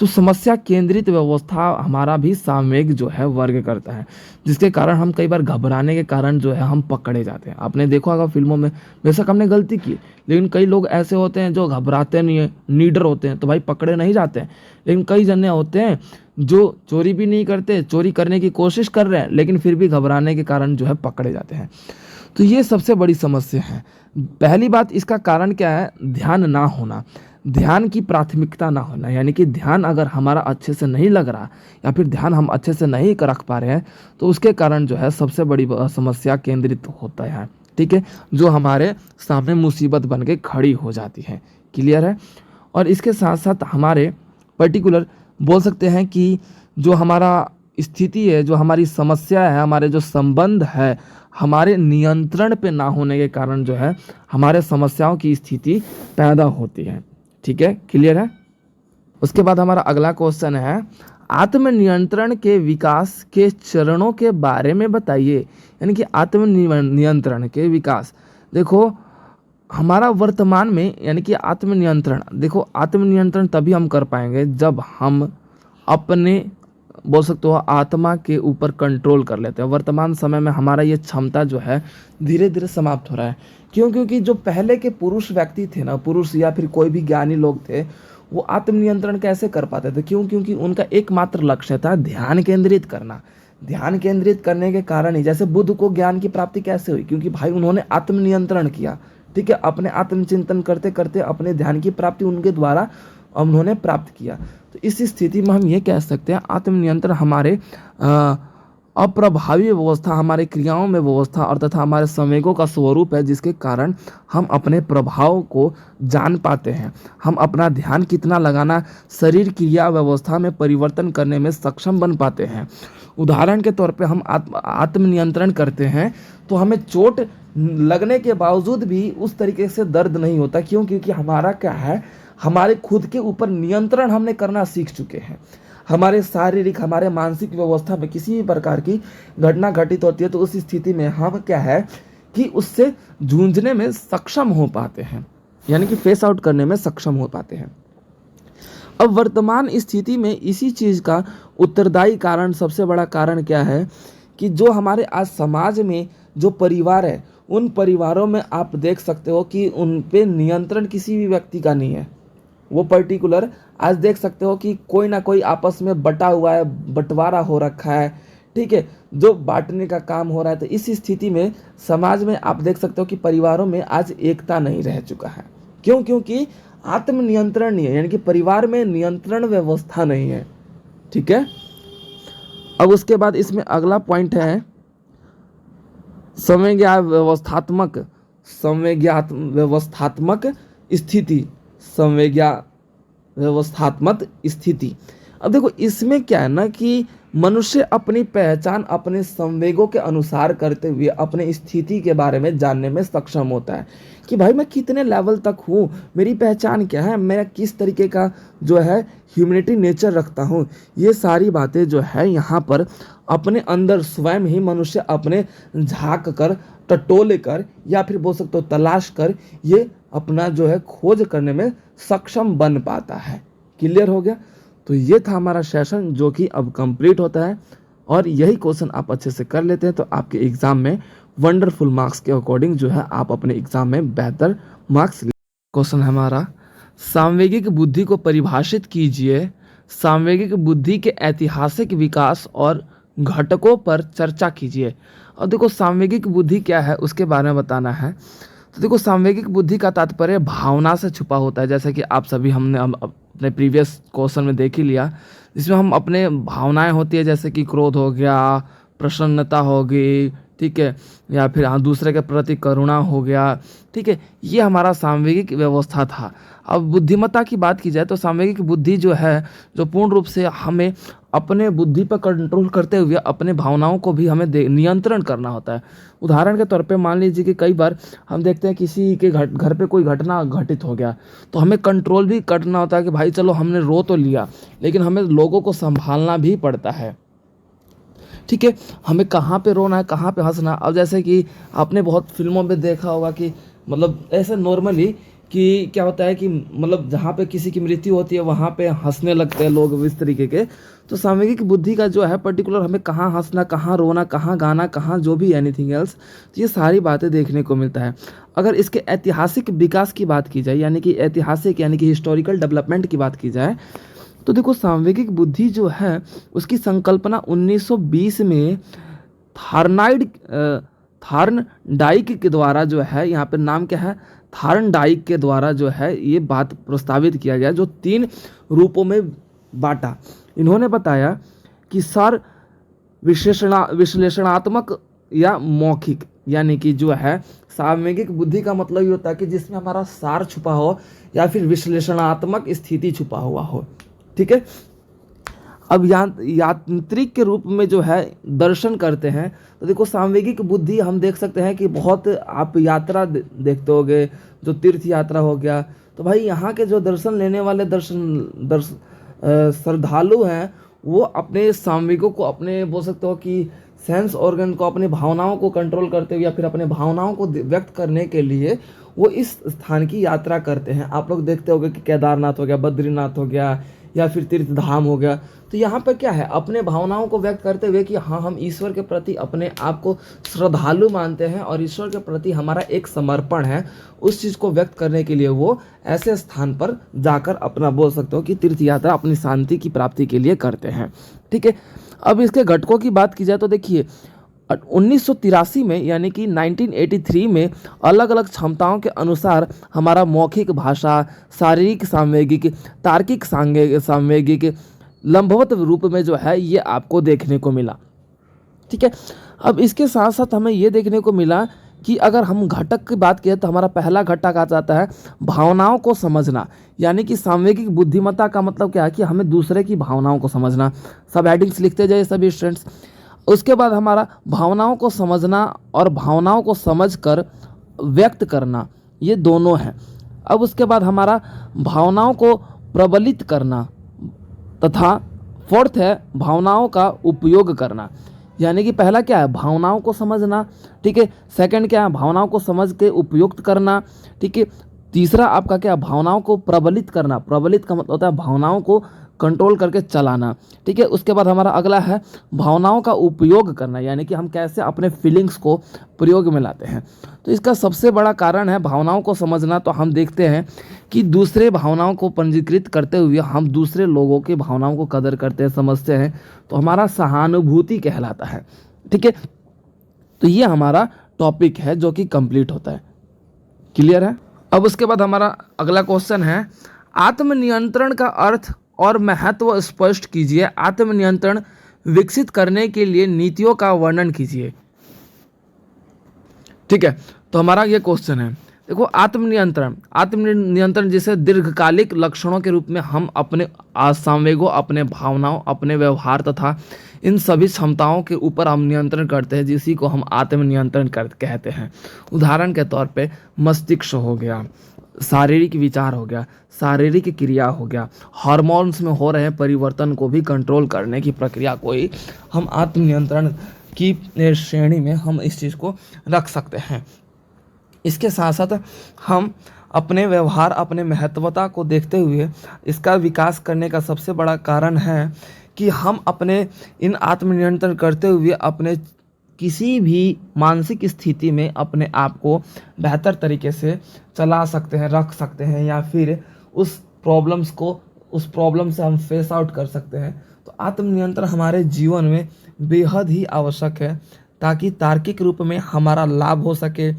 तो समस्या केंद्रित व्यवस्था हमारा भी सामयिक जो है वर्ग करता है, जिसके कारण हम कई बार घबराने के कारण जो है हम पकड़े जाते हैं। आपने देखा होगा फिल्मों में, बेशक हमने गलती की, लेकिन कई लोग ऐसे होते हैं जो घबराते नहीं है, नीडर होते हैं, तो भाई पकड़े नहीं जाते हैं। लेकिन कई जने होते हैं जो चोरी भी नहीं करते, चोरी करने की कोशिश कर रहे हैं, लेकिन फिर भी घबराने के कारण जो है पकड़े जाते हैं। तो ये सबसे बड़ी समस्या है। पहली बात, इसका कारण क्या है? ध्यान ना होना, ध्यान की प्राथमिकता ना होना। यानी कि ध्यान अगर हमारा अच्छे से नहीं लग रहा या फिर ध्यान हम अच्छे से नहीं रख पा रहे हैं, तो उसके कारण जो है सबसे बड़ी समस्या केंद्रित होता है। ठीक है, जो हमारे सामने मुसीबत बन के खड़ी हो जाती है। क्लियर है? और इसके साथ साथ हमारे पर्टिकुलर बोल सकते हैं कि जो हमारा स्थिति है, जो हमारी समस्या है, हमारे जो संबंध है, हमारे नियंत्रण पे ना होने के कारण जो है हमारे समस्याओं की स्थिति पैदा होती है। ठीक है, क्लियर है? उसके बाद हमारा अगला क्वेश्चन है, आत्मनियंत्रण के विकास के चरणों के बारे में बताइए। यानी कि आत्मनियंत्रण के विकास, देखो हमारा वर्तमान में, यानी कि आत्मनियंत्रण, देखो आत्मनियंत्रण तभी हम कर पाएंगे जब हम अपने बोल सकते हो आत्मा के ऊपर कंट्रोल कर लेते हैं। वर्तमान समय में हमारा ये क्षमता जो है धीरे धीरे समाप्त हो रहा है। क्यों? क्योंकि जो पहले के पुरुष व्यक्ति थे ना, पुरुष या फिर कोई भी ज्ञानी लोग थे, वो आत्मनियंत्रण कैसे कर पाते थे? क्यों? क्योंकि उनका एकमात्र लक्ष्य था ध्यान केंद्रित करना। ध्यान केंद्रित करने के कारण ही, जैसे बुद्ध को ज्ञान की प्राप्ति कैसे हुई? क्योंकि भाई उन्होंने आत्मनियंत्रण किया। ठीक है, अपने आत्मचिंतन करते करते अपने ध्यान की प्राप्ति उनके द्वारा उन्होंने प्राप्त किया। तो इस स्थिति में हम ये कह सकते हैं आत्मनियंत्रण हमारे अप्रभावी व्यवस्था, हमारे क्रियाओं में व्यवस्था और तथा हमारे संवेगों का स्वरूप है, जिसके कारण हम अपने प्रभाव को जान पाते हैं। हम अपना ध्यान कितना लगाना शरीर क्रिया व्यवस्था में परिवर्तन करने में सक्षम बन पाते हैं। उदाहरण के तौर पे हम आत्मनियंत्रण करते हैं तो हमें चोट लगने के बावजूद भी उस तरीके से दर्द नहीं होता। क्यों? क्योंकि हमारा क्या है, हमारे खुद के ऊपर नियंत्रण हमने करना सीख चुके हैं। हमारे शारीरिक, हमारे मानसिक व्यवस्था में किसी भी प्रकार की घटना घटित होती है तो उस स्थिति में हम क्या है कि उससे जूझने में सक्षम हो पाते हैं, यानी कि फेस आउट करने में सक्षम हो पाते हैं। अब वर्तमान स्थिति में इसी चीज़ का उत्तरदायी कारण, सबसे बड़ा कारण क्या है कि जो हमारे आज समाज में जो परिवार है, उन परिवारों में आप देख सकते हो कि उन पे नियंत्रण किसी भी व्यक्ति का नहीं है। वो पर्टिकुलर आज देख सकते हो कि कोई ना कोई आपस में बटा हुआ है, बंटवारा हो रखा है। ठीक है, जो बांटने का काम हो रहा है। तो इस स्थिति में समाज में आप देख सकते हो कि परिवारों में आज एकता नहीं रह चुका है। क्यों? क्योंकि आत्मनियंत्रण नहीं है, यानी कि परिवार में नियंत्रण व्यवस्था नहीं है। ठीक है, अब उसके बाद इसमें अगला पॉइंट है व्यवस्थात्मक स्थिति, व्यवस्थात्मक स्थिति। अब देखो इसमें क्या है ना कि मनुष्य अपनी पहचान अपने संवेगों के अनुसार करते हुए अपने स्थिति के बारे में जानने में सक्षम होता है कि भाई मैं कितने लेवल तक हूँ, मेरी पहचान क्या है, मैं किस तरीके का जो है ह्यूमैनिटी नेचर रखता हूँ। ये सारी बातें जो है यहाँ पर अपने अंदर स्वयं ही मनुष्य अपने झांक कर, टटोले कर या फिर बोल सकते हो तलाश कर ये अपना जो है खोज करने में सक्षम बन पाता है। क्लियर हो गया? तो ये था हमारा सेशन जो कि अब कंप्लीट होता है, और यही क्वेश्चन आप अच्छे से कर लेते हैं तो आपके एग्जाम में वंडरफुल मार्क्स के अकॉर्डिंग जो है आप अपने एग्जाम में बेहतर मार्क्स। क्वेश्चन हमारा, सामवेगिक बुद्धि को परिभाषित कीजिए। सामवेगिक बुद्धि के ऐतिहासिक विकास और घटकों पर चर्चा कीजिए। और देखो सामवेगिक बुद्धि क्या है उसके बारे में बताना है। तो देखो सामवेगिक बुद्धि का तात्पर्य भावना से छुपा होता है, जैसे कि आप सभी हमने अपने प्रीवियस क्वेश्चन में देख ही लिया, जिसमें हम अपने भावनाएं होती है, जैसे कि क्रोध हो गया, प्रसन्नता हो गई, ठीक है, या फिर दूसरे के प्रति करुणा हो गया। ठीक है, ये हमारा सामवेगिक व्यवस्था था। अब बुद्धिमत्ता की बात की जाए तो सामवेगिक बुद्धि जो है, जो पूर्ण रूप से हमें अपने बुद्धि पर कंट्रोल करते हुए अपने भावनाओं को भी हमें नियंत्रण करना होता है। उदाहरण के तौर पे मान लीजिए कि कई बार हम देखते हैं किसी के घर पे कोई घटना घटित हो गया, तो हमें कंट्रोल भी करना होता है कि भाई चलो हमने रो तो लिया, लेकिन हमें लोगों को संभालना भी पड़ता है। ठीक है, हमें कहाँ पे रोना है, कहाँ पे हंसना। अब जैसे कि आपने बहुत फिल्मों में देखा होगा कि मतलब ऐसे नॉर्मली कि क्या होता है कि मतलब जहाँ पे किसी की मृत्यु होती है वहाँ पे हंसने लगते हैं लोग इस तरीके के। तो सामूहिक बुद्धि का जो है पर्टिकुलर हमें कहाँ हंसना, कहाँ रोना, कहाँ गाना, कहाँ जो भी एनीथिंग एल्स, तो ये सारी बातें देखने को मिलता है। अगर इसके ऐतिहासिक विकास की बात की जाए, यानी कि ऐतिहासिक यानी कि हिस्टोरिकल डेवलपमेंट की बात की जाए, तो देखो सामूहिक बुद्धि जो है उसकी संकल्पना 1920 में थार्नाइड थार्नडाइक के द्वारा जो है, यहाँ पे नाम क्या है, थार्नडाइक के द्वारा जो है ये बात प्रस्तावित किया गया, जो 3 रूपों में बांटा। इन्होंने बताया कि सार विश्लेषणात्मक या मौखिक, यानी कि जो है सामूहिक बुद्धि का मतलब ये होता है कि जिसमें हमारा सार छुपा हो या फिर विश्लेषणात्मक स्थिति छुपा हुआ हो। ठीक है। अब यांत्रिक के रूप में जो है दर्शन करते हैं, तो देखो सामूहिक बुद्धि हम देख सकते हैं कि बहुत आप यात्रा देखते होगे, जो तीर्थ यात्रा हो गया, तो भाई यहाँ के जो दर्शन लेने वाले श्रद्धालु हैं वो अपने सामूहिकों को, अपने बोल सकते हो कि सेंस ऑर्गन को, अपनी भावनाओं को कंट्रोल करते हुए या फिर अपने भावनाओं को व्यक्त करने के लिए वो इस स्थान की यात्रा करते हैं। आप लोग देखते होंगे कि केदारनाथ हो गया, बद्रीनाथ हो गया, या फिर तीर्थ धाम हो गया। तो यहाँ पर क्या है, अपने भावनाओं को व्यक्त करते हुए कि हाँ हम ईश्वर के प्रति अपने आप को श्रद्धालु मानते हैं और ईश्वर के प्रति हमारा एक समर्पण है, उस चीज़ को व्यक्त करने के लिए वो ऐसे स्थान पर जाकर अपना बोल सकते हो कि तीर्थ यात्रा अपनी शांति की प्राप्ति के लिए करते हैं। ठीक है। अब इसके घटकों की बात की जाए तो देखिए 1983 में यानी कि 1983 में अलग अलग क्षमताओं के अनुसार हमारा मौखिक भाषा, शारीरिक सामवेगिक, तार्किक सामवेगिक, लंबवत रूप में जो है ये आपको देखने को मिला। ठीक है। अब इसके साथ साथ हमें ये देखने को मिला कि अगर हम घटक की बात करें तो हमारा पहला घटक आ जाता है भावनाओं को समझना, यानी कि सामवेगिक बुद्धिमत्ता का मतलब क्या है कि हमें दूसरे की भावनाओं को समझना। सब हेडिंग्स लिखते जाइए सभी स्टूडेंट्स। उसके बाद हमारा भावनाओं को समझना और भावनाओं को समझकर व्यक्त करना, ये दोनों हैं। अब उसके बाद हमारा भावनाओं को प्रबलित करना तथा फोर्थ है भावनाओं का उपयोग करना। यानी कि पहला क्या है, भावनाओं को समझना। ठीक है। सेकंड क्या है, भावनाओं को समझ के उपयुक्त करना। ठीक है। तीसरा आपका क्या, भावनाओं को प्रबलित करना। प्रबलित का मतलब होता है भावनाओं को कंट्रोल करके चलाना। ठीक है। उसके बाद हमारा अगला है भावनाओं का उपयोग करना, यानी कि हम कैसे अपने फीलिंग्स को प्रयोग में लाते हैं। तो इसका सबसे बड़ा कारण है भावनाओं को समझना। तो हम देखते हैं कि दूसरे भावनाओं को पंजीकृत करते हुए हम दूसरे लोगों की भावनाओं को कदर करते हैं, समझते हैं, तो हमारा सहानुभूति कहलाता है। ठीक है। तो ये हमारा टॉपिक है जो कि कंप्लीट होता है। क्लियर है। अब उसके बाद हमारा अगला क्वेश्चन है आत्मनियंत्रण का अर्थ और महत्व स्पष्ट कीजिए। आत्मनियंत्रण विकसित करने के लिए नीतियों का वर्णन कीजिए। ठीक है। तो हमारा ये क्वेश्चन है, देखो आत्मनियंत्रण जिसे दीर्घकालिक लक्षणों के रूप में हम अपने संवेगों, अपने भावनाओं, अपने व्यवहार तथा इन सभी क्षमताओं के ऊपर हम नियंत्रण करते हैं, जिसी को हम आत्मनियंत्रण कहते हैं। उदाहरण के तौर पे मस्तिष्क हो गया, शारीरिक विचार हो गया, शारीरिक क्रिया हो गया, हार्मोन्स में हो रहे परिवर्तन को भी कंट्रोल करने की प्रक्रिया को ही हम आत्मनियंत्रण की श्रेणी में हम इस चीज़ को रख सकते हैं। इसके साथ साथ हम अपने व्यवहार, अपने महत्वता को देखते हुए इसका विकास करने का सबसे बड़ा कारण है कि हम अपने इन आत्मनियंत्रण करते हुए अपने किसी भी मानसिक स्थिति में अपने आप को बेहतर तरीके से चला सकते हैं, रख सकते हैं, या फिर उस प्रॉब्लम से हम फेस आउट कर सकते हैं। तो आत्मनियंत्रण हमारे जीवन में बेहद ही आवश्यक है, ताकि तार्किक रूप में हमारा लाभ हो सके,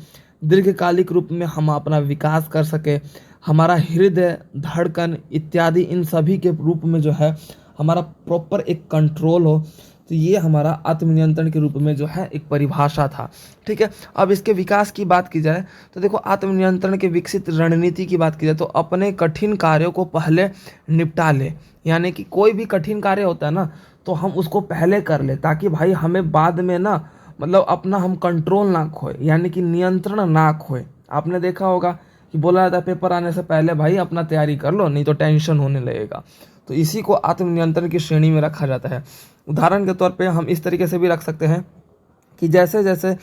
दीर्घकालिक रूप में हम अपना विकास कर सके, हमारा हृदय धड़कन इत्यादि इन सभी के रूप में जो है हमारा प्रॉपर एक कंट्रोल हो। तो ये हमारा आत्मनियंत्रण के रूप में जो है एक परिभाषा था। ठीक है। अब इसके विकास की बात की जाए तो देखो आत्मनियंत्रण के विकसित रणनीति की बात की जाए तो अपने कठिन कार्यों को पहले निपटा ले, यानी कि कोई भी कठिन कार्य होता है ना तो हम उसको पहले कर ले, ताकि भाई हमें बाद में ना मतलब अपना हम कंट्रोल ना खोए, यानी कि नियंत्रण ना खोए। आपने देखा होगा कि बोला जाता है पेपर आने से पहले भाई अपना तैयारी कर लो, नहीं तो टेंशन होने लगेगा। तो इसी को आत्मनियंत्रण की श्रेणी में रखा जाता है। उदाहरण के तौर पे हम इस तरीके से भी रख सकते हैं कि जैसे जैसे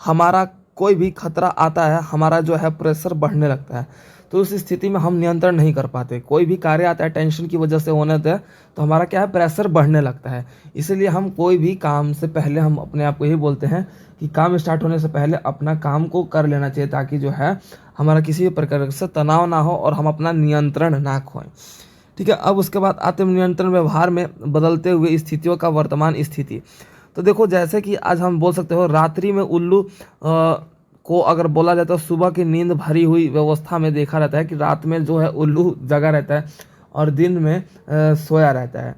हमारा कोई भी खतरा आता है, हमारा जो है प्रेशर बढ़ने लगता है, तो उस स्थिति में हम नियंत्रण नहीं कर पाते। कोई भी कार्य आता है टेंशन की वजह से होने से, तो हमारा क्या है, प्रेशर बढ़ने लगता है। इसीलिए हम कोई भी काम से पहले हम अपने आप को यही बोलते हैं कि काम स्टार्ट होने से पहले अपना काम को कर लेना चाहिए, ताकि जो है हमारा किसी भी प्रकार से तनाव ना हो और हम अपना नियंत्रण ना खोएं। ठीक है, अब उसके बाद आत्मनियंत्रण व्यवहार में बदलते हुए स्थितियों का वर्तमान स्थिति। तो देखो, जैसे कि आज हम बोल सकते हो रात्रि में उल्लू को अगर बोला जाए तो सुबह की नींद भरी हुई व्यवस्था में देखा रहता है कि रात में जो है उल्लू जगा रहता है और दिन में सोया रहता है।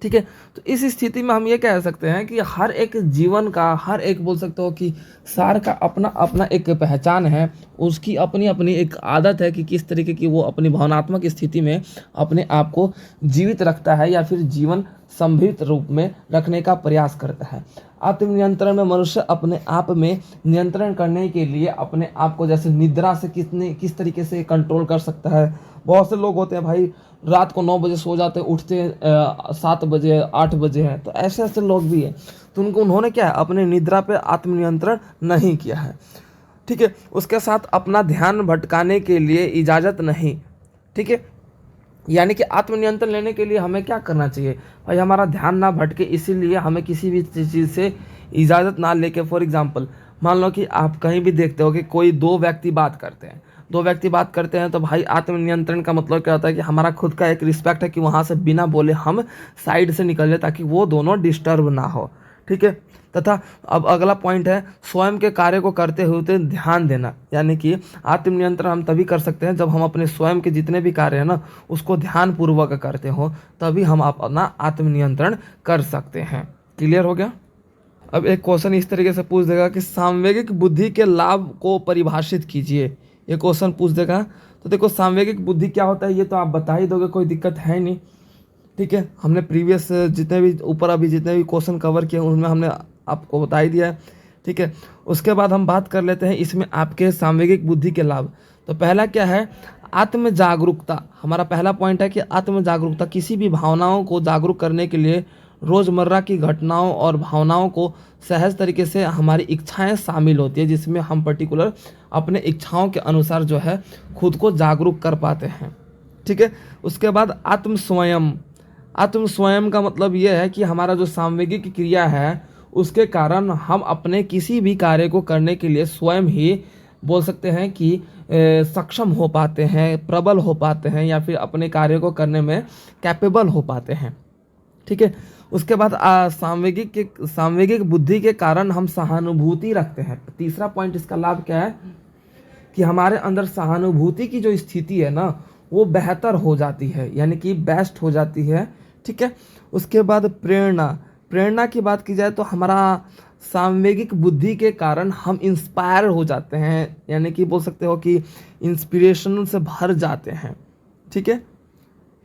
ठीक है, तो इस स्थिति में हम ये कह सकते हैं कि हर एक जीवन का, हर एक बोल सकते हो कि सार का अपना अपना एक पहचान है, उसकी अपनी अपनी एक आदत है कि किस तरीके की वो अपनी भावनात्मक स्थिति में अपने आप को जीवित रखता है या फिर जीवन संभित रूप में रखने का प्रयास करता है। आत्मनियंत्रण में मनुष्य अपने आप में नियंत्रण करने के लिए अपने आप को जैसे निद्रा से किस तरीके से कंट्रोल कर सकता है। बहुत से लोग होते हैं भाई, रात को 9 बजे सो जाते हैं, उठते 7 बजे 8 बजे हैं, तो ऐसे ऐसे लोग भी हैं। तो उन्होंने क्या है, अपने निद्रा पे आत्मनियंत्रण नहीं किया है। ठीक है, उसके साथ अपना ध्यान भटकाने के लिए इजाज़त नहीं। ठीक है, यानी कि आत्मनियंत्रण लेने के लिए हमें क्या करना चाहिए भाई, हमारा ध्यान ना भटके, इसीलिए हमें किसी भी चीज़ से इजाज़त ना लेके, फॉर एग्जांपल मान लो कि आप कहीं भी देखते हो कि कोई दो व्यक्ति बात करते हैं, तो भाई आत्मनियंत्रण का मतलब क्या होता है कि हमारा खुद का एक रिस्पेक्ट है कि वहाँ से बिना बोले हम साइड से निकल जाए ताकि वो दोनों डिस्टर्ब ना हो। ठीक है, तथा अब अगला पॉइंट है स्वयं के कार्य को करते हुए ध्यान देना। यानी कि आत्मनियंत्रण हम तभी कर सकते हैं जब हम अपने स्वयं के जितने भी कार्य हैं ना उसको ध्यानपूर्वक करते हो, तभी हम अपना आत्मनियंत्रण कर सकते हैं। क्लियर हो गया। अब एक क्वेश्चन इस तरीके से पूछ देगा कि सामवेगिक बुद्धि के लाभ को परिभाषित कीजिए, ये क्वेश्चन पूछ देगा। तो देखो, सामवेगिक बुद्धि क्या होता है ये तो आप बता ही दोगे, कोई दिक्कत है नहीं। ठीक है, हमने प्रीवियस जितने भी ऊपर अभी जितने भी क्वेश्चन कवर किए उनमें हमने आपको बता ही दिया है। ठीक है, उसके बाद हम बात कर लेते हैं इसमें आपके सामवेगिक बुद्धि के लाभ। तो पहला क्या है, आत्म जागरूकता। हमारा पहला पॉइंट है कि आत्म जागरूकता किसी भी भावनाओं को जागरूक करने के लिए रोज़मर्रा की घटनाओं और भावनाओं को सहज तरीके से हमारी इच्छाएं शामिल होती है, जिसमें हम पर्टिकुलर अपने इच्छाओं के अनुसार जो है खुद को जागरूक कर पाते हैं। ठीक है, उसके बाद आत्म स्वयं का मतलब यह है कि हमारा जो सामवेगिक क्रिया है उसके कारण हम अपने किसी भी कार्य को करने के लिए स्वयं ही बोल सकते हैं कि सक्षम हो पाते हैं, प्रबल हो पाते हैं, या फिर अपने कार्य को करने में कैपेबल हो पाते हैं। ठीक है, उसके बाद सामवेगिक बुद्धि के कारण हम सहानुभूति रखते हैं। तीसरा पॉइंट इसका लाभ क्या है कि हमारे अंदर सहानुभूति की जो स्थिति है ना वो बेहतर हो जाती है, यानी कि बेस्ट हो जाती है। ठीक है, उसके बाद प्रेरणा की बात की जाए तो हमारा सामवेगिक बुद्धि के कारण हम इंस्पायर हो जाते हैं, यानी कि बोल सकते हो कि इंस्पिरेशन से भर जाते हैं। ठीक है,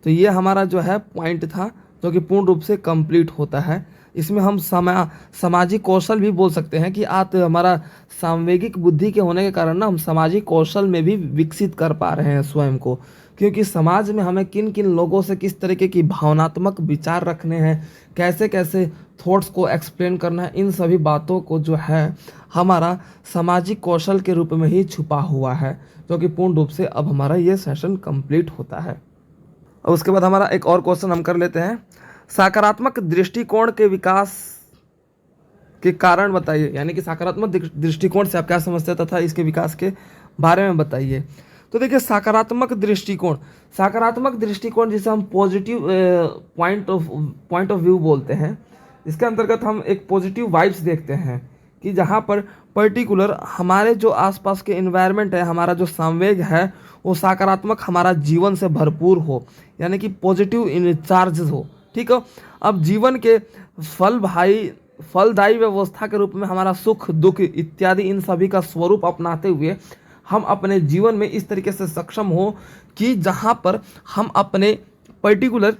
तो ये हमारा जो है पॉइंट था जो कि पूर्ण रूप से कंप्लीट होता है। इसमें हम सामाजिक कौशल भी बोल सकते हैं कि हमारा सामवेगिक बुद्धि के होने के कारण ना हम सामाजिक कौशल में भी विकसित कर पा रहे हैं स्वयं को, क्योंकि समाज में हमें किन किन लोगों से किस तरीके की भावनात्मक विचार रखने हैं, कैसे कैसे थॉट्स को एक्सप्लेन करना है, इन सभी बातों को जो है हमारा सामाजिक कौशल के रूप में ही छुपा हुआ है, जो कि पूर्ण रूप से अब हमारा ये सेशन कंप्लीट होता है। और उसके बाद हमारा एक और क्वेश्चन हम कर लेते हैं, सकारात्मक दृष्टिकोण के विकास के कारण बताइए। यानी कि सकारात्मक दृष्टिकोण से आप क्या समझते हैं तथा इसके विकास के बारे में बताइए। तो देखिए, सकारात्मक दृष्टिकोण जिसे हम पॉजिटिव पॉइंट ऑफ व्यू बोलते हैं, इसके अंतर्गत हम एक पॉजिटिव वाइब्स देखते हैं कि जहाँ पर पर्टिकुलर हमारे जो आसपास के एनवायरनमेंट है, हमारा जो संवेग है वो सकारात्मक हमारा जीवन से भरपूर हो, यानी कि पॉजिटिव इन चार्ज हो। ठीक है, अब जीवन के फलदायी व्यवस्था के रूप में हमारा सुख दुख इत्यादि इन सभी का स्वरूप अपनाते हुए हम अपने जीवन में इस तरीके से सक्षम हो कि जहाँ पर हम अपने पर्टिकुलर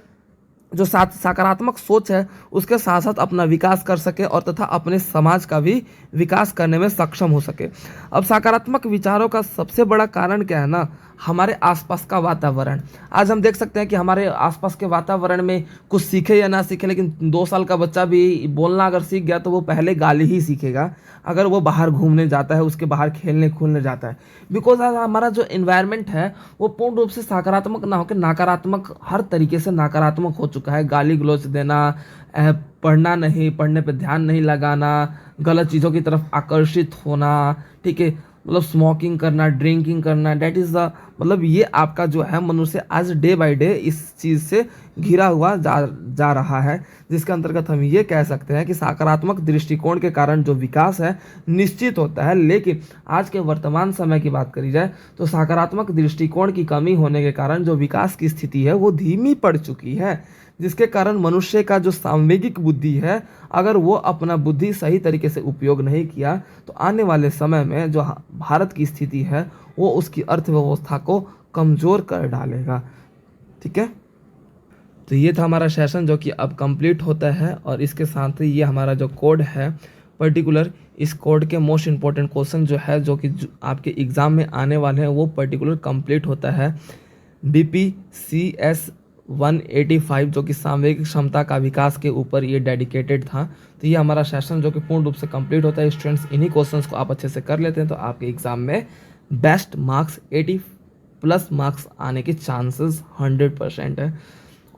जो सकारात्मक सोच है उसके साथ साथ अपना विकास कर सके और तथा अपने समाज का भी विकास करने में सक्षम हो सके। अब सकारात्मक विचारों का सबसे बड़ा कारण क्या है ना, हमारे आसपास का वातावरण। आज हम देख सकते हैं कि हमारे आसपास के वातावरण में कुछ सीखे या ना सीखे, लेकिन 2 साल का बच्चा भी बोलना अगर सीख गया तो वो पहले गाली ही सीखेगा अगर वो बाहर घूमने जाता है, उसके बाहर खेलने कूदने जाता है। बिकॉज आज हमारा जो इन्वायरमेंट है वो पूर्ण रूप से सकारात्मक ना होकर नकारात्मक, हर तरीके से नकारात्मक हो चुका है। गाली गलौज देना, पढ़ना नहीं, पढ़ने पे ध्यान नहीं लगाना, गलत चीज़ों की तरफ आकर्षित होना, ठीक है, मतलब स्मोकिंग करना, ड्रिंकिंग करना, डेट इज़ द, मतलब ये आपका जो है मनुष्य आज डे बाय डे इस चीज़ से घिरा हुआ जा रहा है। जिसके अंतर्गत हम ये कह सकते हैं कि सकारात्मक दृष्टिकोण के कारण जो विकास है निश्चित होता है, लेकिन आज के वर्तमान समय की बात करी जाए तो सकारात्मक दृष्टिकोण की कमी होने के कारण जो विकास की स्थिति है वो धीमी पड़ चुकी है। जिसके कारण मनुष्य का जो सांवेगिक बुद्धि है, अगर वो अपना बुद्धि सही तरीके से उपयोग नहीं किया तो आने वाले समय में जो भारत की स्थिति है वो उसकी अर्थव्यवस्था को कमज़ोर कर डालेगा। ठीक है, तो ये था हमारा सेशन जो कि अब कंप्लीट होता है, और इसके साथ ही ये हमारा जो कोड है पर्टिकुलर, इस कोड के मोस्ट इम्पॉर्टेंट क्वेश्चन जो है जो कि आपके एग्ज़ाम में आने वाले हैं वो पर्टिकुलर कंप्लीट होता है। BPCS 185 जो कि सामवेगिक क्षमता का विकास के ऊपर ये डेडिकेटेड था। तो ये हमारा सेशन जो कि पूर्ण रूप से कंप्लीट होता है। स्टूडेंट्स, इन्हीं क्वेश्चंस को आप अच्छे से कर लेते हैं तो आपके एग्ज़ाम में बेस्ट मार्क्स 80+ मार्क्स आने के चांसेस 100% है।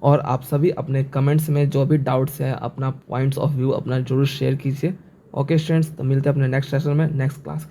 और आप सभी अपने कमेंट्स में जो भी डाउट्स हैं, अपना पॉइंट्स ऑफ व्यू अपना जरूर शेयर कीजिए। ओके स्टूडेंट्स, तो मिलते हैं अपने नेक्स्ट सेशन में, नेक्स्ट क्लास।